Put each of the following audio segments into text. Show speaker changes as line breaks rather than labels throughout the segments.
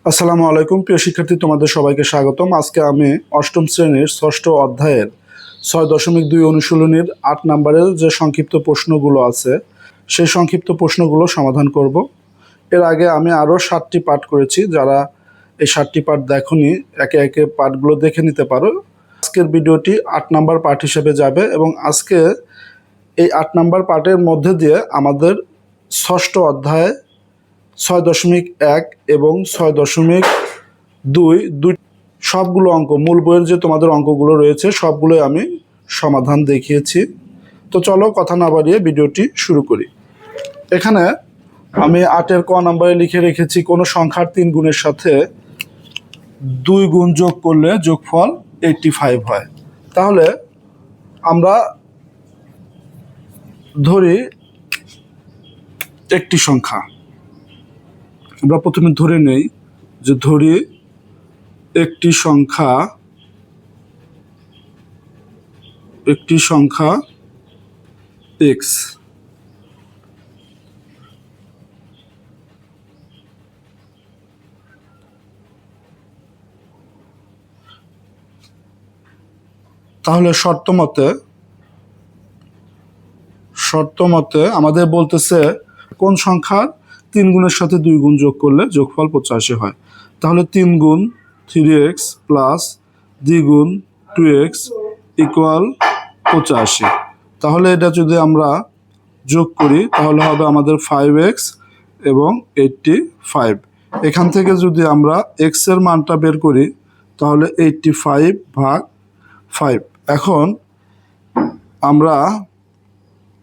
আসসালামু আলাইকুম প্রিয় শিক্ষার্থী, তোমাদের সবাইকে স্বাগতম। আজকে আমি অষ্টম শ্রেণীর ষষ্ঠ অধ্যায়ের 6.2 অনুশীলনীর 8 নম্বরের যে সংক্ষিপ্ত প্রশ্নগুলো আছে সেই সংক্ষিপ্ত প্রশ্নগুলো সমাধান করব। এর আগে আমি আরও 7টি পাঠ করেছি। যারা এই 7টি পাঠ দেখোনি, একে একে পাঠগুলো দেখে নিতে পারো। আজকের ভিডিওটি 8 নম্বর পাঠ হিসেবে যাবে এবং আজকে এই 8 নম্বর পাঠের মধ্যে দিয়ে আমাদের ষষ্ঠ অধ্যায়ে 6.1 এবং 6.2 সবগুলো অঙ্ক, মূল বইয়ের যে তোমাদের অঙ্কগুলো রয়েছে সবগুলোই আমি সমাধান দেখিয়েছি। তো চলো কথা না বাড়িয়ে ভিডিওটি শুরু করি। এখানে আমি 8-এর ক নম্বরে লিখে রেখেছি, কোনো সংখ্যার 3 গুণের সাথে 2 গুণ যোগ করলে যোগফল 85 হয়। তাহলে আমরা ধরি একটি সংখ্যা, আমরা প্রথমে ধরে নেই যে একটি সংখ্যা x। তাহলে শর্ত মতে আমাদের বলতেছে কোন সংখ্যার 3 গুণের সাথে 2 গুণ যোগ করলে যোগফল 85 হয়। তাহলে 3 গুণ 3x প্লাস 2 গুণ 2x ইকুয়াল 85। তাহলে এটা যদি আমরা যোগ করি তাহলে হবে আমাদের 5x এবং 85। এখান থেকে যদি আমরা x এর মানটা বের করি তাহলে 85 ভাগ 5। এখন আমরা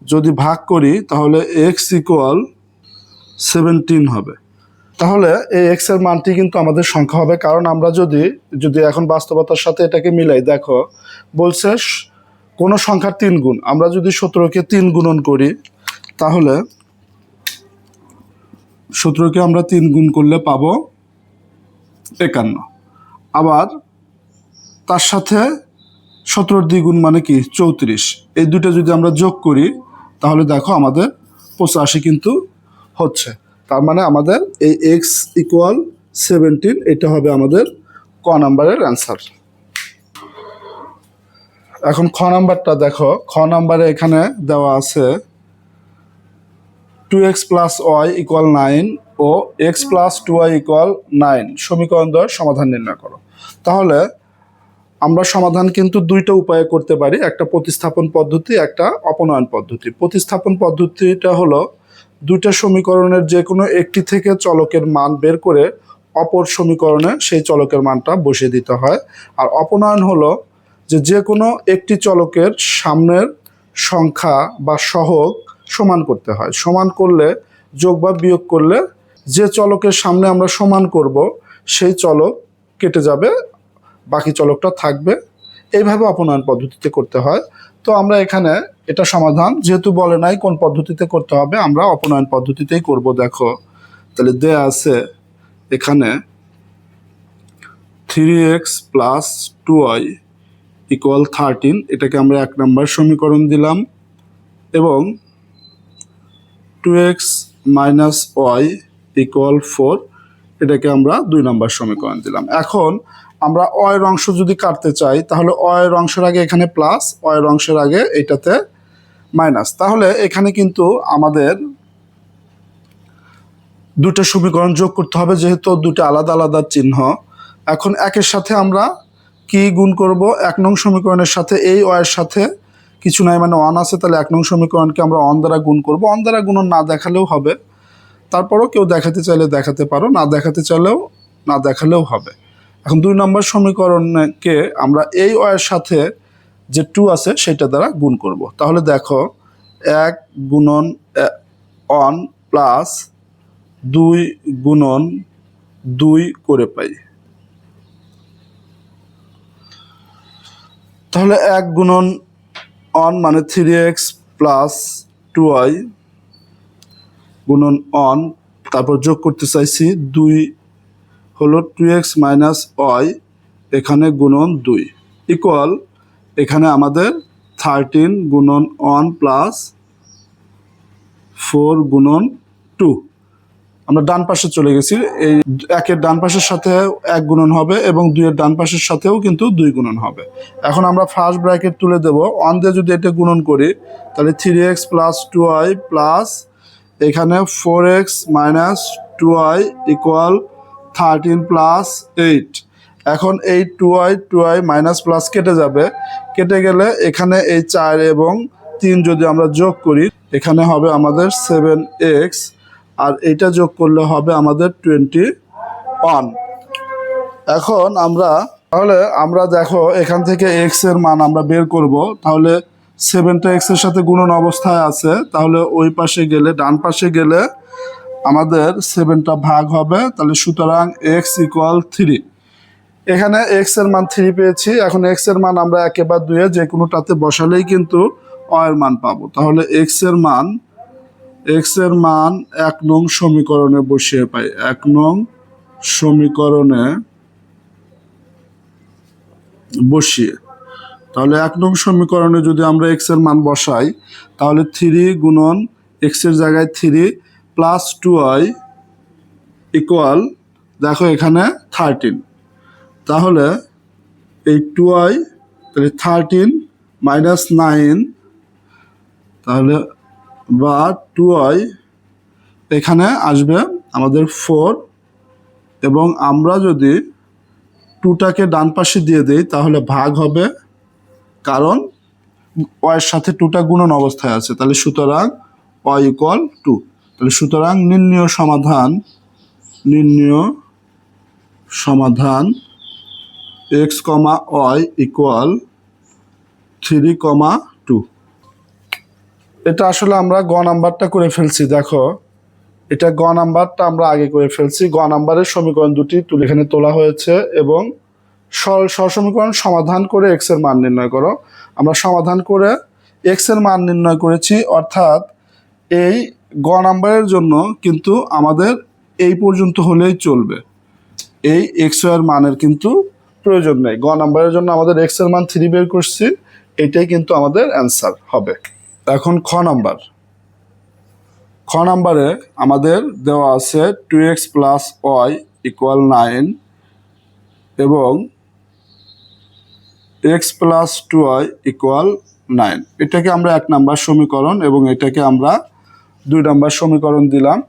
যদি ভাগ করি তাহলে x ইকুয়াল 17 হবে। তাহলে এই x এর মানটি কিন্তু আমাদের সংখ্যা হবে, কারণ আমরা যদি এখন বাস্তবতার সাথে এটাকে মিলাই, দেখো বলছে কোনো সংখ্যার 3 গুণ। আমরা যদি 17কে 3 গুণন করি তাহলে 17কে আমরা 3 গুণ করলে পাবো 51। আবার তার সাথে 17 দ্বিগুণ মানে কি 34। এই দুটো যদি আমরা যোগ করি তাহলে দেখো আমাদের 85 কিন্তু হচ্ছে। তার মানে আমাদের এই x ইকুয়াল 17, এটা হবে আমাদের ক নাম্বারের অ্যান্সার। এখন খ নাম্বারটা দেখো। খ নাম্বারে এখানে দেওয়া আছে 2x প্লাস y ইকুয়াল 9 ও x প্লাস 2y ইকুয়াল 9 সমীকরণ দ্বয়ের সমাধান নির্ণয় করো। তাহলে আমরা সমাধান কিন্তু দুইটা উপায়ে করতে পারি, একটা প্রতিস্থাপন পদ্ধতি, একটা অপনয়ন পদ্ধতি। প্রতিস্থাপন পদ্ধতিটা হলো দুইটা সমীকরণের যে কোনো একটি থেকে চলকের মান বের করে অপর সমীকরণে সেই চলকের মানটা বসিয়ে দিতে হয়। আর অপনয়ন হলো যে কোনো একটি চলকের সামনের সংখ্যা বা সহগ সমান করতে হয়। সমান করলে, যোগ বা বিয়োগ করলে যে চলকের সামনে আমরা সমান করব সেই চলক কেটে যাবে, বাকি চলকটা থাকবে। এইভাবে অপনয়ন পদ্ধতিতে করতে হয়। তো আমরা এখানে এটা সমাধান যেহেতু বলে নাই কোন পদ্ধতিতে করতে হবে, আমরা অপনয়ন পদ্ধতিতেই করব। দেখো তাহলে দেয়া আছে এখানে 3x প্লাস 2y ইকুয়াল 13, এটাকে আমরা 1 নম্বর সমীকরণ দিলাম, এবং 2x মাইনাস y ইকুয়াল 4, এটাকে আমরা 2 নম্বর সমীকরণ দিলাম। এখন আমরা অয়ের অংশ যদি কাটতে চাই তাহলে অয়ের অংশের আগে এখানে প্লাস, অয়ের অংশের আগে এটাতে মাইনাস। তাহলে এখানে কিন্তু আমাদের দুটো সমীকরণ যোগ করতে হবে, যেহেতু দুটো আলাদা আলাদা চিহ্ন। এখন একের সাথে আমরা কি গুণ করব? 1 নং সমীকরণের সাথে এই অয়ের সাথে কিছু নাই, মানে 1 আছে, তাহলে 1 নং সমীকরণকে আমরা 1 দ্বারা গুণ করব। 1 দ্বারা গুণন না দেখালেও হবে, তারপরও কেউ দেখাতে চাইলে দেখাতে পারো, না দেখাতে চাইলেও না দেখালেও হবে। এখন 2 নম্বর সমীকরণকে আমরা এই অয়ের সাথে যে 2 আছে সেটা দ্বারা গুণ করব। তাহলে দেখো 1 গুণন 1 প্লাস 2 গুণন 2 করে পাই। তাহলে 1 গুণন 1 মানে 3x প্লাস 2y গুণন 1, তারপর যোগ করতে চাইছি 2 হলো 2x মাইনাস y, এখানে গুণন 2 ইকুয়াল এখানে আমাদের 13 গুণন 1 প্লাস 4 গুণন 2। আমরা ডান পাশে চলে গেছি। এই 1-এর ডান পাশের সাথে 1 গুণন হবে এবং 2-এর ডান পাশের সাথেও কিন্তু 2 গুণন হবে। এখন আমরা ফার্স্ট ব্র্যাকেট তুলে দেব। 1 দিয়ে যদি এটা গুণন করি তাহলে 3x প্লাস 2y প্লাস এখানে 4x minus 2y equal 13 plus 8। এখন এই 2y মাইনাস প্লাস কেটে যাবে, কেটে গেলে এখানে এই 4 এবং 3 যদি আমরা যোগ করি এখানে হবে আমাদের 7x, আর এইটা যোগ করলে হবে আমাদের 21। এখন আমরা দেখো এখান থেকে x এর মান আমরা বের করব। তাহলে 7টা x এর সাথে গুণন অবস্থায় আছে, তাহলে ওই পাশে গেলে ডান পাশে গেলে আমাদের 7টা ভাগ হবে। তাহলে সুতরাং x ইকুয়াল 3। এখানে x এর মান 3 পেয়েছি। এখন x এর মান আমরা 1 বা 2 যে কোনোটাতে বসালেই কিন্তু y এর মান পাবো। তাহলে x এর মান 1 নং সমীকরণে বসিয়ে পাই। 1 নং সমীকরণে বসিয়ে, তাহলে 1 নং সমীকরণে যদি আমরা x এর মান বসাই তাহলে 3 গুণন x এর জায়গায় 3 প্লাস 2y ইকুয়াল দেখো এখানে 13। তাহলে এই 2y তাহলে 13 মাইনাস 9, তাহলে বা 2y এখানে আসবে আমাদের 4, এবং আমরা যদি 2টাকে ডান পাশে দিয়ে দিই তাহলে ভাগ হবে, কারণ y এর সাথে 2টা গুণন অবস্থায় আছে। তাহলে সুতরাং y ইকুয়াল 2। তাহলে সুতরাং নির্ণেয় সমাধান x, y ইকুয়াল 3, 2। এটা আসলে আমরা গ নাম্বারটা করে ফেলছি। দেখো এটা গ নাম্বারটা আমরা আগে করে ফেলছি। গ নাম্বারের সমীকরণ দুটি এখানে তোলা হয়েছে এবং সহসমীকরণ সমাধান করে x এর মান নির্ণয় করো। আমরা সমাধান করে x এর মান নির্ণয় করেছি, অর্থাৎ এই গ নাম্বারের জন্য কিন্তু আমাদের এই পর্যন্ত হলেই চলবে। এই x এর মানের কিন্তু প্রয়োজন নেই। গ নাম্বারের জন্য আমাদের x এর মান 3 বের করছি, এটাই কিন্তু আমাদের অ্যান্সার হবে। এখন খ নাম্বারে আমাদের দেওয়া আছে 2x প্লাস y ইকুয়াল 9 এবং x প্লাস 2y ইকুয়াল 9। এটাকে আমরা 1 নাম্বার সমীকরণ এবং এটাকে আমরা 2 নাম্বার সমীকরণ দিলাম।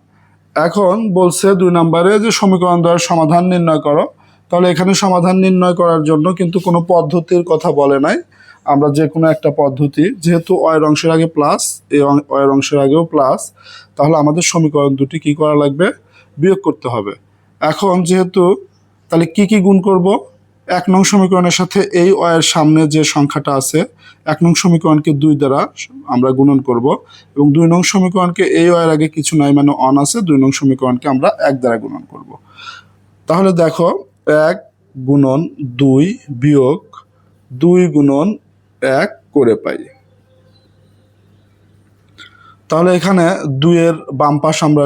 এখন বলছে 2 নাম্বারে যে সমীকরণ দ্বয়ের সমাধান নির্ণয় করো। তাহলে এখানে সমাধান নির্ণয় করার জন্য কিন্তু কোনো পদ্ধতির কথা বলে নাই। আমরা যে কোনো একটা পদ্ধতি, যেহেতু y অংশের আগে প্লাস, এই y অংশের আগেও প্লাস, তাহলে আমাদের সমীকরণ দুটি কি করা লাগবে? বিয়োগ করতে হবে। এখন যেহেতু তাহলে কি গুণ করব? 1 নং সমীকরণের সাথে এই y এর সামনে যে সংখ্যাটা আছে 1 নং সমীকরণকে 2 দ্বারা আমরা গুণন করব এবং 2 নং সমীকরণকে এই y এর আগে কিছু নাই মানে অন আছে, 2 নং সমীকরণকে আমরা 1 দ্বারা গুণন করব। তাহলে দেখো 1 গুণন 2 বিয়োগ 2 গুণন 1 করে পাই। তাহলে এখানে 2 এর বাম পাশ আমরা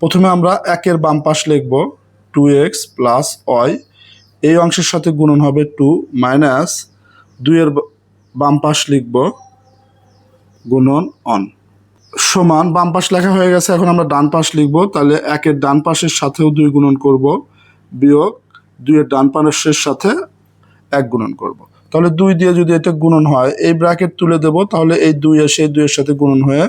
প্রথমে আমরা 1 এর বাম পাশ লিখব 2x প্লাস y, এই অংশের সাথে গুণন হবে 2 মাইনাস 2 এর বাম পাশ লিখব গুণন অন সমান। বাম পাশ লেখা হয়ে গেছে, এখন আমরা ডান পাশ লিখব। তাহলে 1 এর ডান পাশের সাথেও 2 গুণন করব বিয়োগ 2 এর ডান পাশের সাথে 1 গুণন করব। তাহলে 2 দিয়ে যদি এটা গুণন হয় এই ব্র্যাকেট তুলে দেব, তাহলে এই 2 এসে এই 2 এর সাথে গুণন হয়ে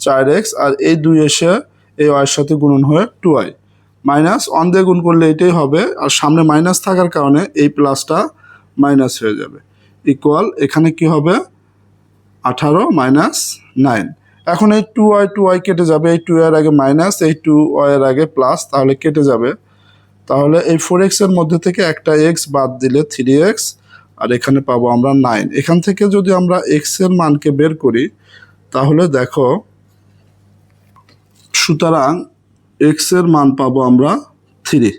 4x, আর এই 2 এসে এই y এর সাথে গুণন হয়ে 2y, মাইনাস অন দিয়ে গুণ করলে এটাই হবে, আর সামনে মাইনাস থাকার কারণে এই প্লাসটা মাইনাস হয়ে যাবে ইকুয়াল এখানে কি হবে 18 মাইনাস 9। এখন এই 2y কেটে যাবে, এই 2 এর আগে মাইনাস, এই 2y এর আগে প্লাস, তাহলে কেটে যাবে। তাহলে এই 4x এর মধ্যে থেকে একটা x বাদ দিলে 3x, আর এখানে পাবো আমরা 9। এখান থেকে যদি আমরা x এর মানকে বের করি তাহলে দেখো সুতরাং x এর মান পাবো আমরা 3।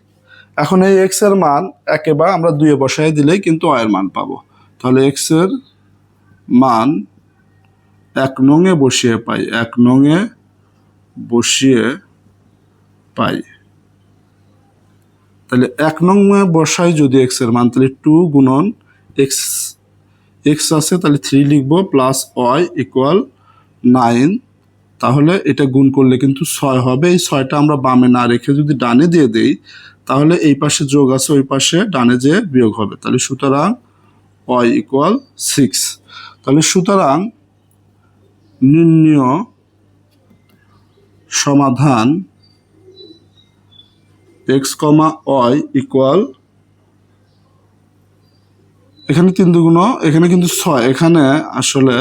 এখন এই x এর মান একেবারে আমরা 2 এ বসাই দিলেই কিন্তু y এর মান পাবো। তাহলে x এর মান 1 নং এ বসিয়ে পাই, 1 নং এ বসিয়ে পাই। তাহলে 1 নং এ বসাই যদি x এর মান, তাহলে 2 গুণন x আছে তাহলে 3 লিখবো প্লাস y ইকুয়াল 9। তাহলে এটা গুণ করলে কিন্তু 6 হবে। এই 6টা আমরা বামে না রেখে যদি ডানে দিয়ে দেই তাহলে এই পাশে যোগ আছে, ওই পাশে ডানে যেয়ে বিয়োগ হবে। তাহলে সুতরাং y = 6। তাহলে সুতরাং নির্ণয় সমাধান x, y = এখানে 3 দুগুণ, এখানে কিন্তু 6, এখানে আসলে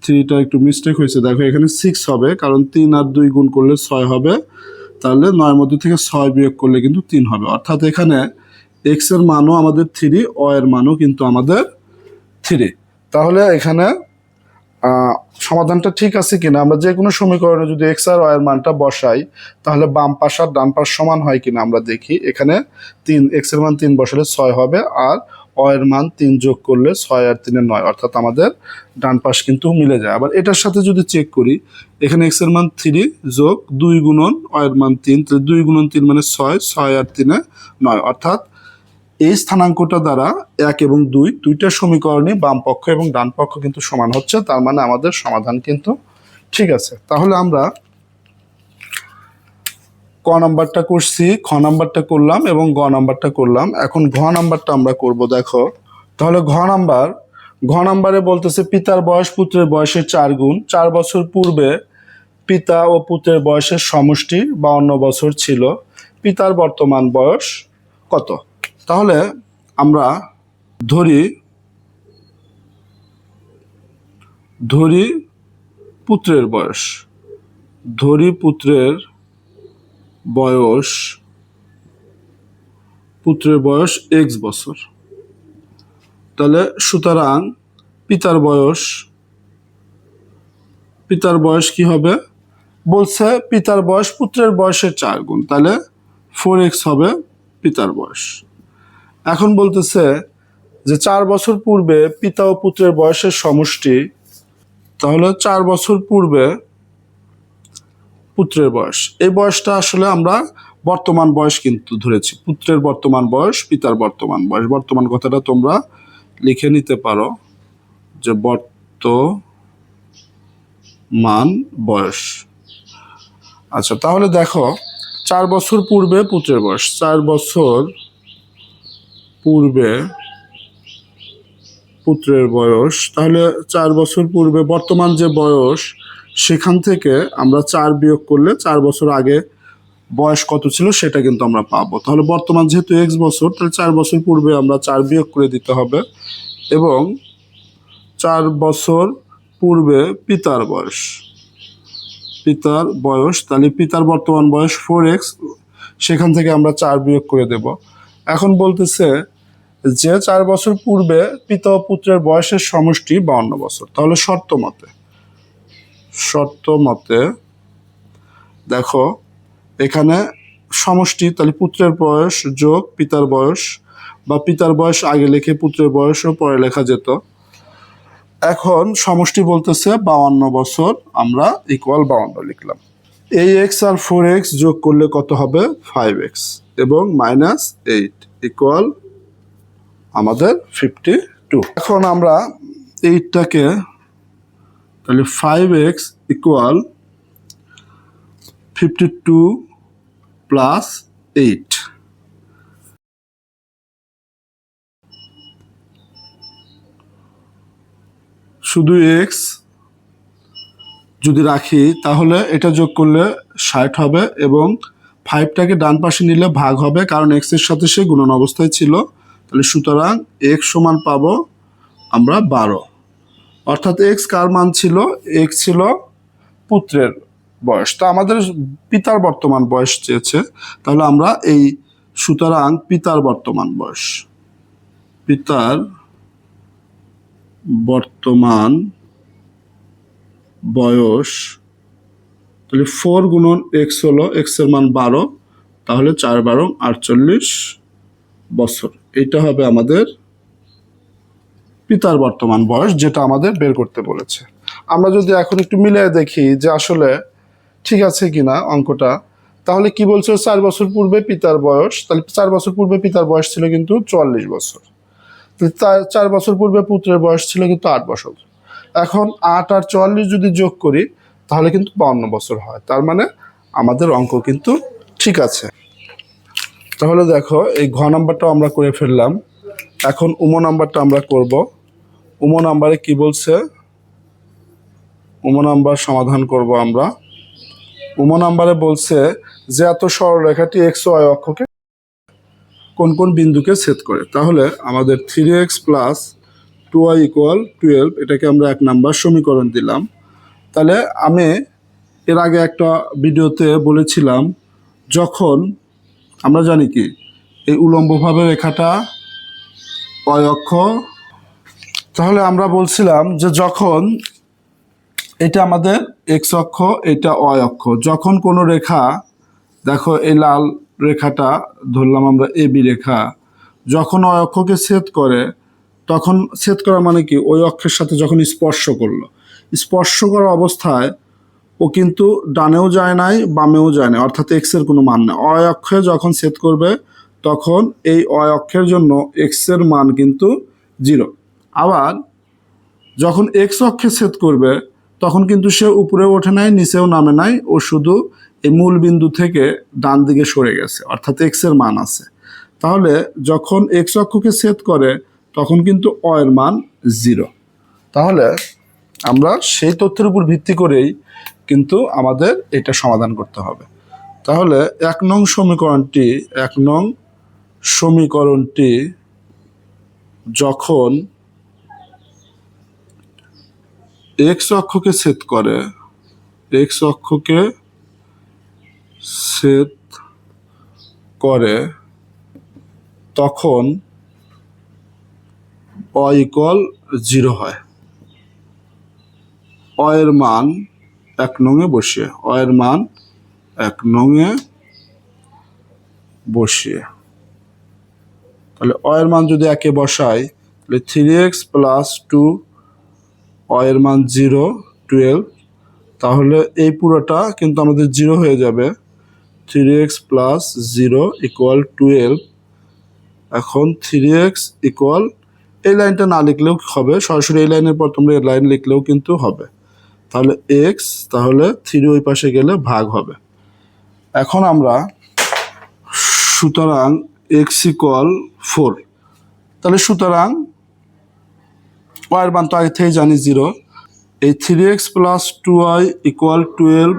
3টা একটু মিস্টেক হয়েছে। দেখো এখানে 6 হবে, কারণ 3 আর 2 গুণ করলে 6 হবে। তাহলে 9 মধ্যে থেকে 6 বিয়োগ করলে কিন্তু 3 হবে। অর্থাৎ এখানে x এর মানও আমাদের 3, y এর মানও কিন্তু আমাদের 3। তাহলে এখানে সমাধানটা ঠিক আছে কিনা, আমরা যে কোনো সমীকরণে যদি x আর y এর মানটা বসাই তাহলে বাম পাশ আর ডান পাশ সমান হয় কিনা আমরা দেখি। এখানে 3, x এর মান 3 বসালে 6 হবে, আর y এর মান 3 যোগ করলে 6 আর 3 9, অর্থাৎ আমাদের ডান পাশ কিন্তু মিলে যায়। আবার এটার সাথে যদি চেক করি, এখানে x এর মান 3 যোগ 2 গুণন y এর মান 3, তাহলে 2 গুণন 3 মানে 6, 6 আর 3 9, অর্থাৎ এই স্থানাঙ্কটা দ্বারা 1 এবং 2 দুইটা সমীকরণই বাম পক্ষ এবং ডান পক্ষ কিন্তু সমান হচ্ছে। তার মানে আমাদের সমাধান কিন্তু ঠিক আছে। তাহলে আমরা ক নাম্বারটা করছি, খ নাম্বারটা করলাম এবং গ নাম্বারটা করলাম। এখন ঘ নাম্বারটা আমরা করব। দেখো তাহলে ঘ নাম্বারে বলতেছে পিতার বয়স পুত্রের বয়সের 4 গুণ। 4 বছর পূর্বে পিতা ও পুত্রের বয়সের সমষ্টি 52 বছর ছিল। পিতার বর্তমান বয়স কত? তাহলে আমরা ধরি পুত্রের বয়স, পুত্রের বয়স x বছর। তাহলে সুতরাং পিতার বয়স কি হবে? বলছে পিতার বয়স পুত্রের বয়সের 4 গুণ, তাহলে 4x হবে পিতার বয়স। এখন বলতেছে যে 4 বছর পূর্বে পিতা ও পুত্রের বয়সের সমষ্টি, তাহলে 4 বছর পূর্বে পুত্রের বয়স, এই বয়সটা আসলে আমরা বর্তমান বয়স কিন্তু ধরেছি। পুত্রের বর্তমান বয়স, পিতার বর্তমান বয়স। বর্তমান কথাটা তোমরা লিখে নিতে পারো যে বর্তমান বয়স। আচ্ছা, তাহলে দেখো 4 বছর পূর্বে পুত্রের বয়স, 4 বছর পূর্বে পুত্রের বয়স, তাহলে 4 বছর পূর্বে বর্তমান যে বয়স সেখান থেকে আমরা 4 বিয়োগ করলে 4 বছর আগে বয়স কত ছিল সেটা কিন্তু আমরা পাবো। তাহলে বর্তমান যেহেতু x বছর, তাহলে 4 বছর পূর্বে আমরা 4 বিয়োগ করে দিতে হবে, এবং 4 বছর পূর্বে পিতার বয়স, তাহলে পিতার বর্তমান বয়স 4x, সেখান থেকে আমরা 4 বিয়োগ করে দেব। এখন বলতেছে যে 4 বছর পূর্বে পিতা ও পুত্রের বয়সের সমষ্টি 52 বছর। তাহলে শর্ত মতে দেখো এখানে সমষ্টি, তাহলে পুত্রের বয়স যোগ পিতার বয়স, বা পিতার বয়স আগে লিখে পুত্রের বয়সও পরে লেখা যেত। এখন সমষ্টি বলতেছে 52 বছর, আমরা ইকুয়াল 52 লিখলাম। এই x আর 4x যোগ করলে কত হবে? 5x, এবং -8 ইকুয়াল আমাদের 52। এখন আমরা 8টাকে, তাহলে 5x ইকুয়াল 52 প্লাস 8। শুধু x যদি রাখি তাহলে এটা যোগ করলে 60 হবে, এবং 5টাকে ডান পাশে নিলে ভাগ হবে, কারণ x এর সাথে সে গুণন অবস্থায় ছিল। তাহলে সুতরাং x সমান পাবো আমরা 12। অর্থাৎ x কার মান ছিল? x ছিল পুত্রের বয়স। তো আমাদের পিতার বর্তমান বয়স চেয়েছে, তাহলে আমরা এই সুতরাং পিতার বর্তমান বয়স, তাহলে 4 গুণন x হলো, x এর মান 12, তাহলে 4 12 48 বছর। এটা হবে আমাদের পিতার বর্তমান বয়স, যেটা আমাদের বের করতে বলেছে। আমরা যদি এখন একটু মিলিয়ে দেখি যে আসলে ঠিক আছে কিনা অঙ্কটা, তাহলে কি বলছে? 4 বছর পূর্বে পিতার বয়স, তাহলে 4 বছর পূর্বে পিতার বয়স ছিল কিন্তু 44 বছর। 4 বছর পূর্বে পুত্রের বয়স ছিল কিন্তু 8 বছর। এখন 8 আর 44 যদি যোগ করি তাহলে কিন্তু 52 বছর হয়। তার মানে আমাদের অঙ্ক কিন্তু ঠিক আছে। তাহলে দেখো এই ঘ নাম্বারটাও আমরা করে ফেললাম। এখন উম নাম্বারটা আমরা করব। উম নাম্বারে কি বলছে, উম নাম্বার সমাধান করব আমরা। উম নাম্বারে বলছে যে এত সরলরেখাটি এক্স ও ওয়াই অক্ষকে কোন কোন বিন্দুকে ছেদ করে। তাহলে আমাদের 3x প্লাস 2y ইকুয়াল 12, এটাকে আমরা 1 নাম্বার সমীকরণ দিলাম। তাহলে আমি এর আগে একটা ভিডিওতে বলেছিলাম, যখন আমরা জানি কি এই উলম্বভাবে রেখাটা y অক্ষ, তাহলে আমরা বলছিলাম যে যখন এটা আমাদের x অক্ষ, এটা y অক্ষ, যখন কোনো রেখা, দেখো এই লাল রেখাটা ধরলাম আমরা AB রেখা, যখন y অক্ষকে ছেদ করে, তখন ছেদ করা মানে কি ওই অক্ষের সাথে যখন স্পর্শ করলো, স্পর্শ করা অবস্থায় ও কিন্তু ডানেও যায় নাই বামেও যায় না, অর্থাৎ এক্স এর কোনো মান নেই। অয় অক্ষে যখন ছেদ করবে তখন এই অয় অক্ষের জন্য এক্স এর মান কিন্তু 0। আবার যখন এক্স অক্ষে ছেদ করবে তখন কিন্তু সে উপরেও ওঠে নাই নিচেও নামে নাই, ও শুধু এই মূল বিন্দু থেকে ডান দিকে সরে গেছে, অর্থাৎ এক্স এর মান আছে। তাহলে যখন এক্স অক্ষকে ছেদ করে তখন কিন্তু অয়ের মান 0। তাহলে আমরা সেই তথ্যের উপর ভিত্তি করেই কিন্তু আমাদের এটা সমাধান করতে হবে। তাহলে 1 নং সমীকরণটি যখন এক্স অক্ষকে ছেদ করে, এক্স অক্ষকে ছেদ করে, তখন y ইকুয়াল 0 হয়। অয়ের মান 1 নংয়ে বসিয়ে, অয়ের মান 1 নংয়ে বসিয়ে, তাহলে অয়ের মান যদি একে বসাই তাহলে 3x প্লাস 2, অয়ের মান 0, 12, তাহলে এই পুরোটা কিন্তু আমাদের 0 হয়ে যাবে। 3x plus 0 equal 12। এখন 3x ইকুয়াল, এই লাইনটা না লিখলেও হবে, সরাসরি এই লাইনের পর তোমরা এই লাইন লিখলেও কিন্তু হবে। তাহলে x, তাহলে 3 ওই পাশে গেলে ভাগ হবে। এখন আমরা সুতরাং x ইকুয়াল 4, তাহলে সুতরাং ওয়াইয়ের মান তো আগে থেকেই জানি 0। এই 3x প্লাস 2y ইকুয়াল 12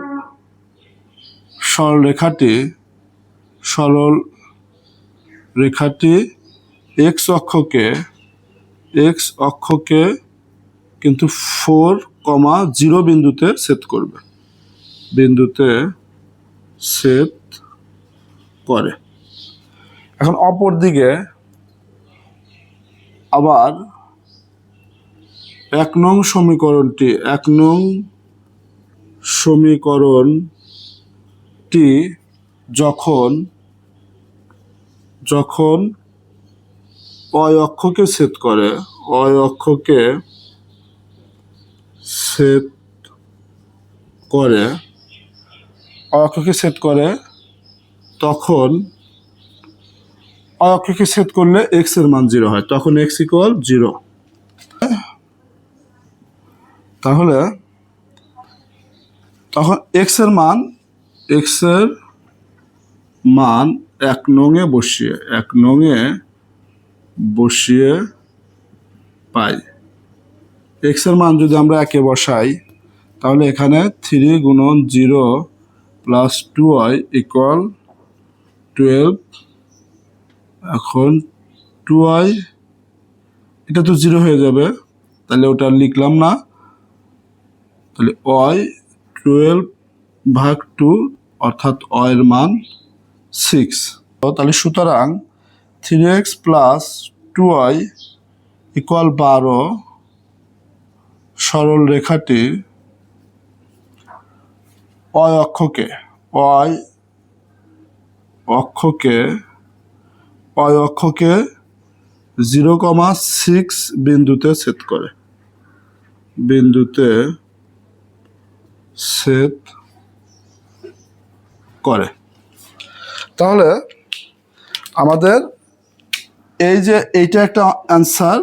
সরল রেখাটি x অক্ষকে কিন্তু 4,0 বিন্দুতে ছেদ করবে, ছেদ করে। এখন অপর দিকে আবার 1 নং সমীকরণটি যখন অয় অক্ষকে ছেদ করে, অয় অক্ষকে ছেদ তখন অয় অক্ষকে ছেদ করলে এক্স এর মান 0 হয়, তখন এক্স ইকুয়াল 0। তাহলে তখন এক্স এর মান 1 নংয়ে বসিয়ে পাই। এক্স এর মান যদি আমরা একে বসাই তাহলে এখানে 3 গুণন 0 প্লাস 2y ইকুয়াল 12। এখন 2y, এটা তো 0 হয়ে যাবে, তাহলে ওটা লিখলাম না। তাহলে y 12 ভাগ 2, অর্থাৎ y এর মান 6। তাহলে সুতরাং 3x প্লাস 2y ইকুয়াল 12 সরল রেখাটি y অক্ষকে 0,6 বিন্দুতে ছেদ করে। তাহলে আমাদের এই যে এইটা একটা অ্যান্সার,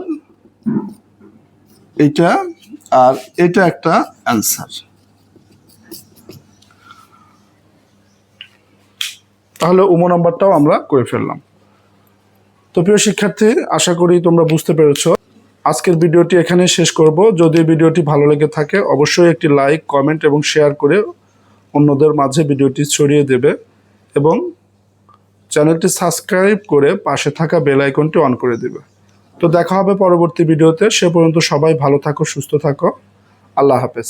এইটা আর এটা একটা অ্যান্সার। তাহলে উমো নাম্বারটাও আমরা করে ফেললাম। তো প্রিয় শিক্ষার্থী, আশা করি তোমরা বুঝতে পেরেছো। আজকের ভিডিওটি এখানে শেষ করব। যদি ভিডিওটি ভালো লেগে থাকে অবশ্যই একটি লাইক, কমেন্ট এবং শেয়ার করে অন্যদের মাঝে ভিডিওটি ছড়িয়ে দেবে এবং চ্যানেলটি সাবস্ক্রাইব করে পাশে থাকা বেল আইকনটি অন করে দেবে। তো দেখা হবে পরবর্তী ভিডিওতে। সে পর্যন্ত সবাই ভালো থাকো, সুস্থ থাকো। আল্লাহ হাফেজ।